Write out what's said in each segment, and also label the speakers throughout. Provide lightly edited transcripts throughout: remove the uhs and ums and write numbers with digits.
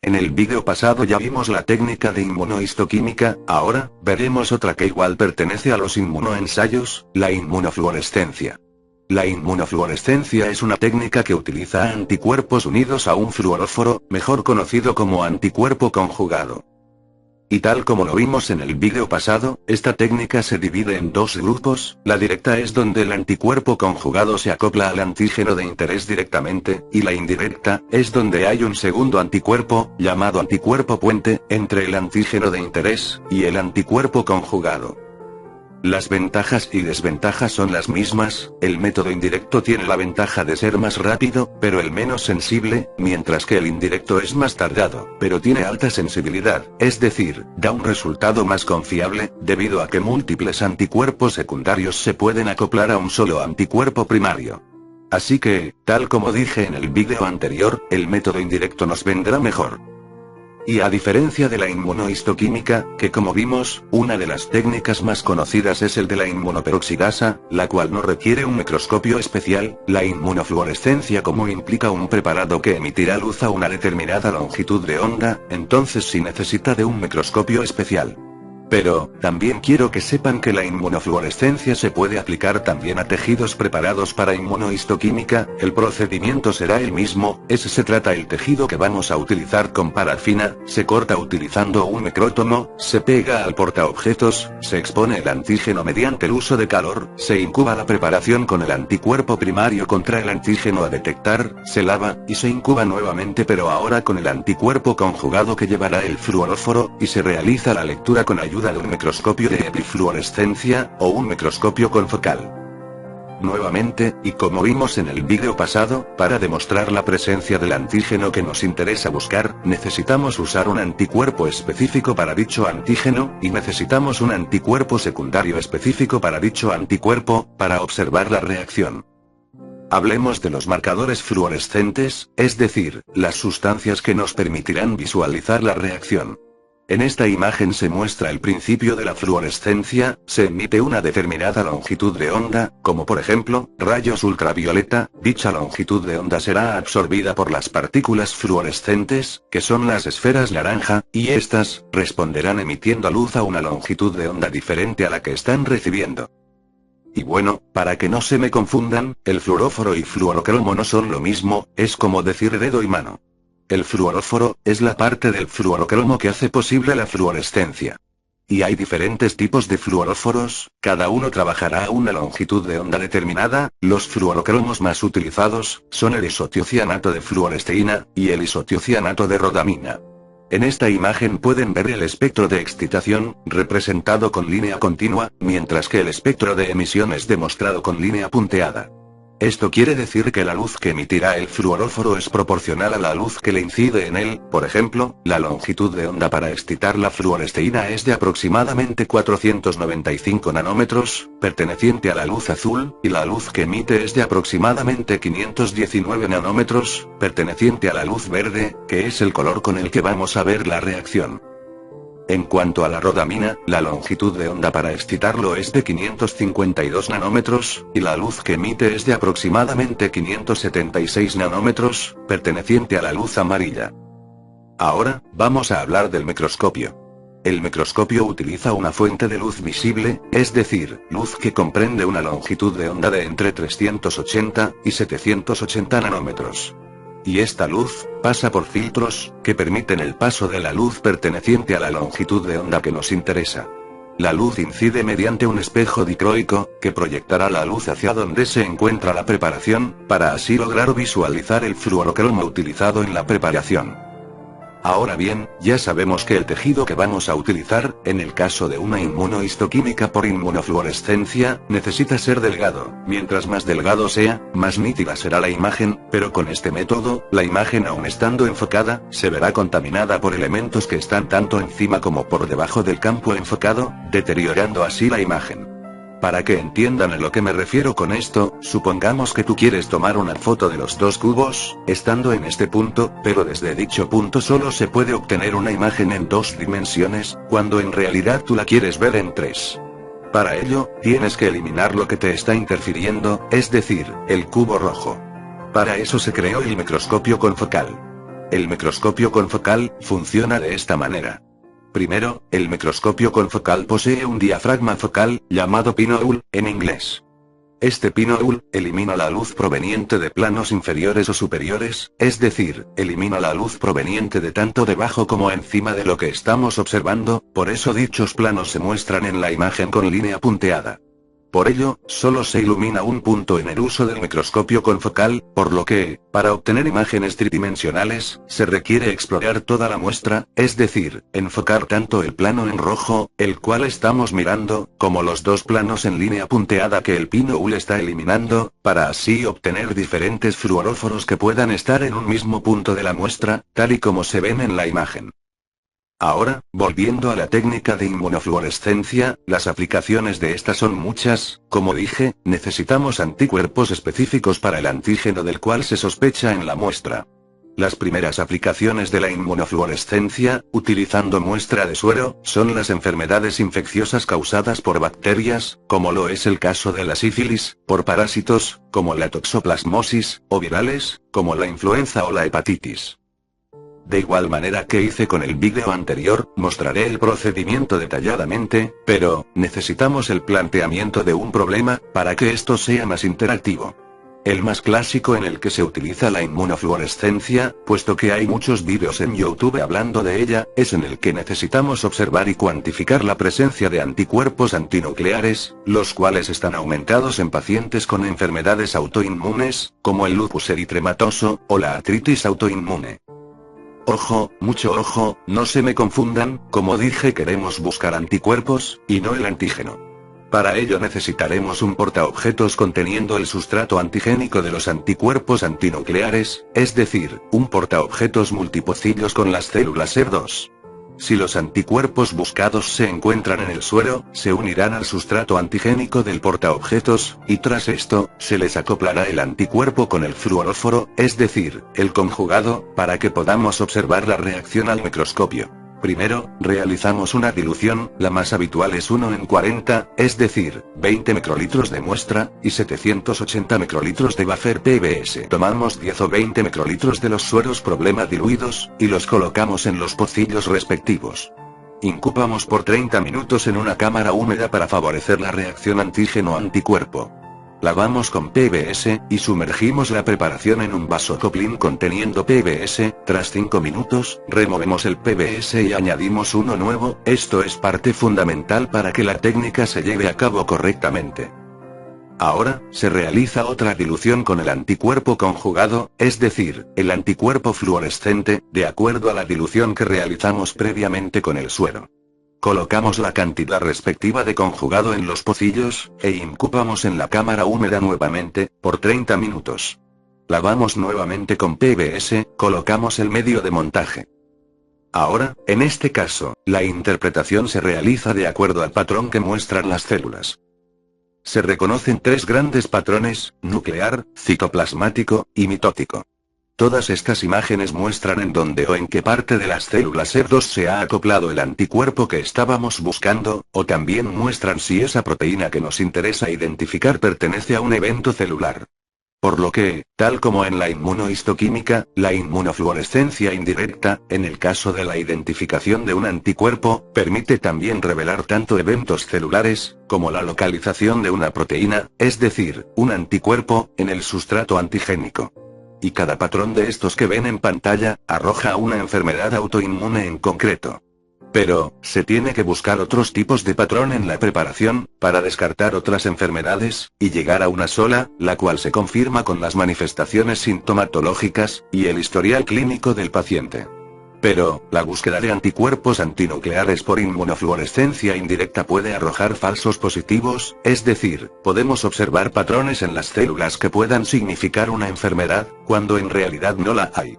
Speaker 1: En el vídeo pasado ya vimos la técnica de inmunohistoquímica, ahora, veremos otra que igual pertenece a los inmunoensayos, la inmunofluorescencia. La inmunofluorescencia es una técnica que utiliza anticuerpos unidos a un fluoróforo, mejor conocido como anticuerpo conjugado. Y tal como lo vimos en el vídeo pasado, esta técnica se divide en dos grupos, la directa es donde el anticuerpo conjugado se acopla al antígeno de interés directamente, y la indirecta, es donde hay un segundo anticuerpo, llamado anticuerpo puente, entre el antígeno de interés, y el anticuerpo conjugado. Las ventajas y desventajas son las mismas, el método indirecto tiene la ventaja de ser más rápido, pero el menos sensible, mientras que el indirecto es más tardado, pero tiene alta sensibilidad, es decir, da un resultado más confiable, debido a que múltiples anticuerpos secundarios se pueden acoplar a un solo anticuerpo primario. Así que, tal como dije en el vídeo anterior, el método indirecto nos vendrá mejor. Y a diferencia de la inmunohistoquímica, que como vimos, una de las técnicas más conocidas es el de la inmunoperoxidasa, la cual no requiere un microscopio especial, la inmunofluorescencia como implica un preparado que emitirá luz a una determinada longitud de onda, entonces sí necesita de un microscopio especial. Pero, también quiero que sepan que la inmunofluorescencia se puede aplicar también a tejidos preparados para inmunohistoquímica, el procedimiento será el mismo, se trata el tejido que vamos a utilizar con parafina, se corta utilizando un micrótomo, se pega al portaobjetos, se expone el antígeno mediante el uso de calor, se incuba la preparación con el anticuerpo primario contra el antígeno a detectar, se lava, y se incuba nuevamente pero ahora con el anticuerpo conjugado que llevará el fluoróforo, y se realiza la lectura con ayuda de un microscopio de epifluorescencia, o un microscopio confocal. Nuevamente, y como vimos en el vídeo pasado, para demostrar la presencia del antígeno que nos interesa buscar, necesitamos usar un anticuerpo específico para dicho antígeno, y necesitamos un anticuerpo secundario específico para dicho anticuerpo, para observar la reacción. Hablemos de los marcadores fluorescentes, es decir, las sustancias que nos permitirán visualizar la reacción. En esta imagen se muestra el principio de la fluorescencia, se emite una determinada longitud de onda, como por ejemplo, rayos ultravioleta, dicha longitud de onda será absorbida por las partículas fluorescentes, que son las esferas naranja, y estas, responderán emitiendo luz a una longitud de onda diferente a la que están recibiendo. Y bueno, para que no se me confundan, el fluoróforo y fluorocromo no son lo mismo, es como decir dedo y mano. El fluoróforo, es la parte del fluorocromo que hace posible la fluorescencia. Y hay diferentes tipos de fluoróforos, cada uno trabajará a una longitud de onda determinada, los fluorocromos más utilizados, son el isotiocianato de fluoresteína, y el isotiocianato de rodamina. En esta imagen pueden ver el espectro de excitación, representado con línea continua, mientras que el espectro de emisión es demostrado con línea punteada. Esto quiere decir que la luz que emitirá el fluoróforo es proporcional a la luz que le incide en él, por ejemplo, la longitud de onda para excitar la fluoresteína es de aproximadamente 495 nanómetros, perteneciente a la luz azul, y la luz que emite es de aproximadamente 519 nanómetros, perteneciente a la luz verde, que es el color con el que vamos a ver la reacción. En cuanto a la rodamina, la longitud de onda para excitarlo es de 552 nanómetros, y la luz que emite es de aproximadamente 576 nanómetros, perteneciente a la luz amarilla. Ahora, vamos a hablar del microscopio. El microscopio utiliza una fuente de luz visible, es decir, luz que comprende una longitud de onda de entre 380 y 780 nanómetros. Y esta luz, pasa por filtros, que permiten el paso de la luz perteneciente a la longitud de onda que nos interesa. La luz incide mediante un espejo dicroico, que proyectará la luz hacia donde se encuentra la preparación, para así lograr visualizar el fluorocromo utilizado en la preparación. Ahora bien, ya sabemos que el tejido que vamos a utilizar, en el caso de una inmunohistoquímica por inmunofluorescencia, necesita ser delgado. Mientras más delgado sea, más nítida será la imagen, pero con este método, la imagen aun estando enfocada, se verá contaminada por elementos que están tanto encima como por debajo del campo enfocado, deteriorando así la imagen. Para que entiendan a lo que me refiero con esto, supongamos que tú quieres tomar una foto de los dos cubos, estando en este punto, pero desde dicho punto solo se puede obtener una imagen en 2 dimensiones, cuando en realidad tú la quieres ver en 3. Para ello, tienes que eliminar lo que te está interfiriendo, es decir, el cubo rojo. Para eso se creó el microscopio confocal. El microscopio confocal funciona de esta manera. Primero, el microscopio confocal posee un diafragma focal, llamado pinhole, en inglés. Este pinhole elimina la luz proveniente de planos inferiores o superiores, es decir, elimina la luz proveniente de tanto debajo como encima de lo que estamos observando, por eso dichos planos se muestran en la imagen con línea punteada. Por ello, solo se ilumina un punto en el uso del microscopio confocal, por lo que, para obtener imágenes tridimensionales, se requiere explorar toda la muestra, es decir, enfocar tanto el plano en rojo, el cual estamos mirando, como los dos planos en línea punteada que el pinhole está eliminando, para así obtener diferentes fluoróforos que puedan estar en un mismo punto de la muestra, tal y como se ven en la imagen. Ahora, volviendo a la técnica de inmunofluorescencia, las aplicaciones de esta son muchas, como dije, necesitamos anticuerpos específicos para el antígeno del cual se sospecha en la muestra. Las primeras aplicaciones de la inmunofluorescencia, utilizando muestra de suero, son las enfermedades infecciosas causadas por bacterias, como lo es el caso de la sífilis, por parásitos, como la toxoplasmosis, o virales, como la influenza o la hepatitis. De igual manera que hice con el vídeo anterior, mostraré el procedimiento detalladamente, pero, necesitamos el planteamiento de un problema, para que esto sea más interactivo. El más clásico en el que se utiliza la inmunofluorescencia, puesto que hay muchos vídeos en YouTube hablando de ella, es en el que necesitamos observar y cuantificar la presencia de anticuerpos antinucleares, los cuales están aumentados en pacientes con enfermedades autoinmunes, como el lupus eritematoso, o la artritis autoinmune. Ojo, mucho ojo, no se me confundan, como dije queremos buscar anticuerpos, y no el antígeno. Para ello necesitaremos un portaobjetos conteniendo el sustrato antigénico de los anticuerpos antinucleares, es decir, un portaobjetos multipocillos con las células ER2. Si los anticuerpos buscados se encuentran en el suero, se unirán al sustrato antigénico del portaobjetos, y tras esto, se les acoplará el anticuerpo con el fluoróforo, es decir, el conjugado, para que podamos observar la reacción al microscopio. Primero, realizamos una dilución, la más habitual es 1:40, es decir, 20 microlitros de muestra, y 780 microlitros de buffer PBS. Tomamos 10 o 20 microlitros de los sueros problema diluidos, y los colocamos en los pocillos respectivos. Incubamos por 30 minutos en una cámara húmeda para favorecer la reacción antígeno-anticuerpo. Lavamos con PBS, y sumergimos la preparación en un vaso Coplin conteniendo PBS, tras 5 minutos, removemos el PBS y añadimos uno nuevo, esto es parte fundamental para que la técnica se lleve a cabo correctamente. Ahora, se realiza otra dilución con el anticuerpo conjugado, es decir, el anticuerpo fluorescente, de acuerdo a la dilución que realizamos previamente con el suero. Colocamos la cantidad respectiva de conjugado en los pocillos, e incubamos en la cámara húmeda nuevamente, por 30 minutos. Lavamos nuevamente con PBS, colocamos el medio de montaje. Ahora, en este caso, la interpretación se realiza de acuerdo al patrón que muestran las células. Se reconocen tres grandes patrones: nuclear, citoplasmático, y mitótico. Todas estas imágenes muestran en dónde o en qué parte de las células ER2 se ha acoplado el anticuerpo que estábamos buscando, o también muestran si esa proteína que nos interesa identificar pertenece a un evento celular. Por lo que, tal como en la inmunohistoquímica, la inmunofluorescencia indirecta, en el caso de la identificación de un anticuerpo, permite también revelar tanto eventos celulares, como la localización de una proteína, es decir, un anticuerpo, en el sustrato antigénico. Y cada patrón de estos que ven en pantalla, arroja una enfermedad autoinmune en concreto. Pero, se tiene que buscar otros tipos de patrón en la preparación, para descartar otras enfermedades, y llegar a una sola, la cual se confirma con las manifestaciones sintomatológicas, y el historial clínico del paciente. Pero, la búsqueda de anticuerpos antinucleares por inmunofluorescencia indirecta puede arrojar falsos positivos, es decir, podemos observar patrones en las células que puedan significar una enfermedad, cuando en realidad no la hay.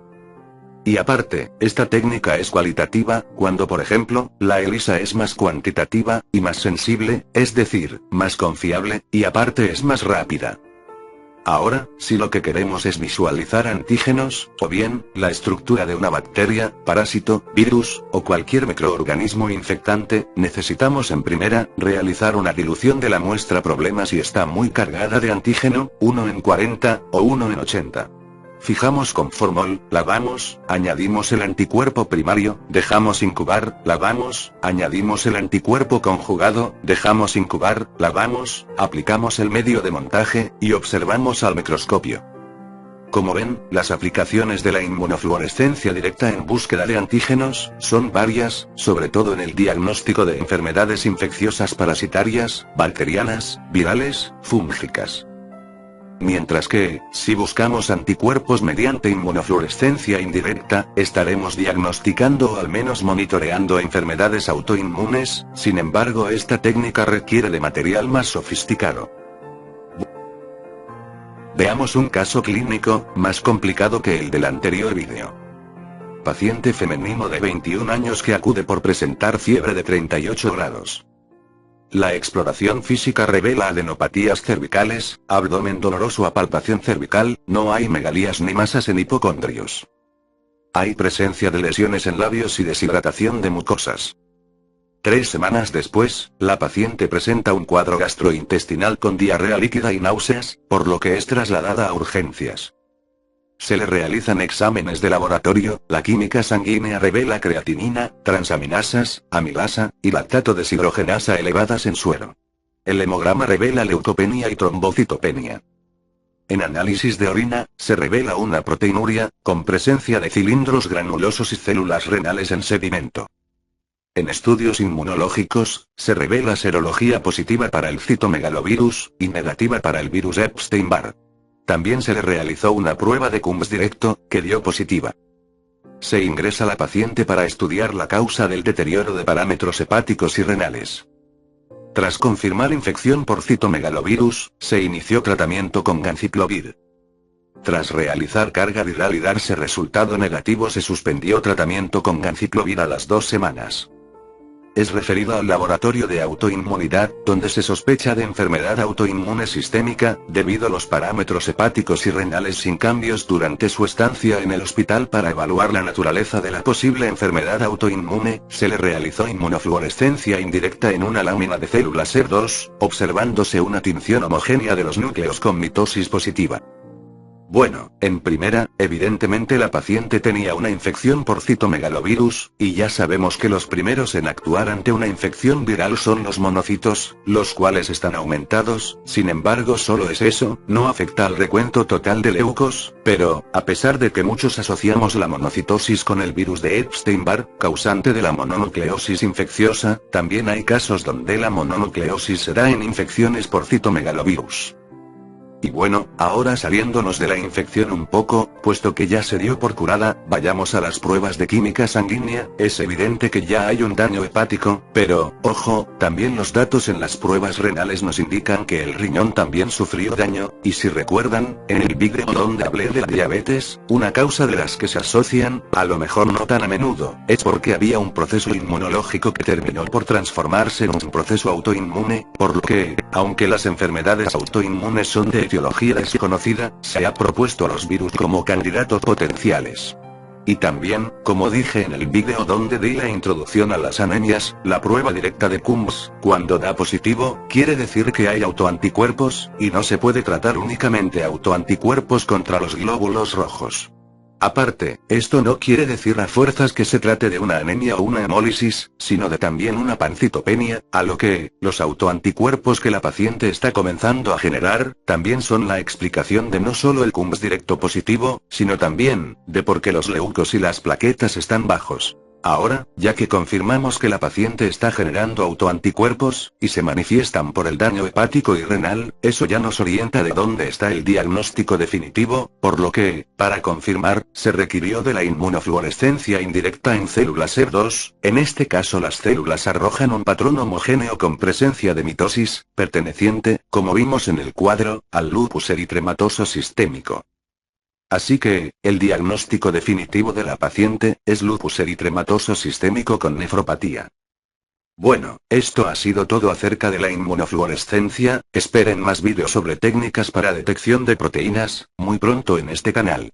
Speaker 1: Y aparte, esta técnica es cualitativa, cuando por ejemplo, la ELISA es más cuantitativa, y más sensible, es decir, más confiable, y aparte es más rápida. Ahora, si lo que queremos es visualizar antígenos, o bien, la estructura de una bacteria, parásito, virus, o cualquier microorganismo infectante, necesitamos en primera, realizar una dilución de la muestra problema si está muy cargada de antígeno, 1:40, o 1:80. fijamos con formol, lavamos, añadimos el anticuerpo primario, dejamos incubar, lavamos, añadimos el anticuerpo conjugado, dejamos incubar, lavamos, aplicamos el medio de montaje, y observamos al microscopio. Como ven, las aplicaciones de la inmunofluorescencia directa en búsqueda de antígenos, son varias, sobre todo en el diagnóstico de enfermedades infecciosas parasitarias, bacterianas, virales, fúngicas. Mientras que, si buscamos anticuerpos mediante inmunofluorescencia indirecta, estaremos diagnosticando o al menos monitoreando enfermedades autoinmunes, sin embargo esta técnica requiere de material más sofisticado. Veamos un caso clínico, más complicado que el del anterior vídeo. Paciente femenino de 21 años que acude por presentar fiebre de 38 grados. La exploración física revela adenopatías cervicales, abdomen doloroso a palpación cervical, no hay megalías ni masas en hipocondrios. Hay presencia de lesiones en labios y deshidratación de mucosas. 3 semanas después, la paciente presenta un cuadro gastrointestinal con diarrea líquida y náuseas, por lo que es trasladada a urgencias. Se le realizan exámenes de laboratorio, la química sanguínea revela creatinina, transaminasas, amilasa, y lactato deshidrogenasa elevadas en suero. El hemograma revela leucopenia y trombocitopenia. En análisis de orina, se revela una proteinuria, con presencia de cilindros granulosos y células renales en sedimento. En estudios inmunológicos, se revela serología positiva para el citomegalovirus, y negativa para el virus Epstein-Barr. También se le realizó una prueba de Coombs directo, que dio positiva. Se ingresa a la paciente para estudiar la causa del deterioro de parámetros hepáticos y renales. Tras confirmar infección por citomegalovirus, se inició tratamiento con ganciclovir. Tras realizar carga viral y darse resultado negativo, se suspendió tratamiento con ganciclovir a las 2 semanas. Es referido al laboratorio de autoinmunidad, donde se sospecha de enfermedad autoinmune sistémica, debido a los parámetros hepáticos y renales sin cambios durante su estancia en el hospital. Para evaluar la naturaleza de la posible enfermedad autoinmune, se le realizó inmunofluorescencia indirecta en una lámina de células SER2, observándose una tinción homogénea de los núcleos con mitosis positiva. Bueno, en primera, evidentemente la paciente tenía una infección por citomegalovirus, y ya sabemos que los primeros en actuar ante una infección viral son los monocitos, los cuales están aumentados. Sin embargo, solo es eso, no afecta al recuento total de leucos, pero, a pesar de que muchos asociamos la monocitosis con el virus de Epstein-Barr, causante de la mononucleosis infecciosa, también hay casos donde la mononucleosis se da en infecciones por citomegalovirus. Y bueno, ahora saliéndonos de la infección un poco, puesto que ya se dio por curada, vayamos a las pruebas de química sanguínea. Es evidente que ya hay un daño hepático, pero, ojo, también los datos en las pruebas renales nos indican que el riñón también sufrió daño, y si recuerdan, en el vídeo donde hablé de la diabetes, una causa de las que se asocian, a lo mejor no tan a menudo, es porque había un proceso inmunológico que terminó por transformarse en un proceso autoinmune, por lo que, aunque las enfermedades autoinmunes son de etiología desconocida, se ha propuesto a los virus como candidatos potenciales. Y también, como dije en el vídeo donde di la introducción a las anemias, la prueba directa de Coombs, cuando da positivo, quiere decir que hay autoanticuerpos, y no se puede tratar únicamente autoanticuerpos contra los glóbulos rojos. Aparte, esto no quiere decir a fuerzas que se trate de una anemia o una hemólisis, sino de también una pancitopenia, a lo que, los autoanticuerpos que la paciente está comenzando a generar, también son la explicación de no solo el Coombs directo positivo, sino también, de por qué los leucos y las plaquetas están bajos. Ahora, ya que confirmamos que la paciente está generando autoanticuerpos, y se manifiestan por el daño hepático y renal, eso ya nos orienta de dónde está el diagnóstico definitivo, por lo que, para confirmar, se requirió de la inmunofluorescencia indirecta en células SER2, en este caso las células arrojan un patrón homogéneo con presencia de mitosis, perteneciente, como vimos en el cuadro, al lupus eritematoso sistémico. Así que, el diagnóstico definitivo de la paciente, es lupus eritematoso sistémico con nefropatía. Bueno, esto ha sido todo acerca de la inmunofluorescencia. Esperen más vídeos sobre técnicas para detección de proteínas, muy pronto en este canal.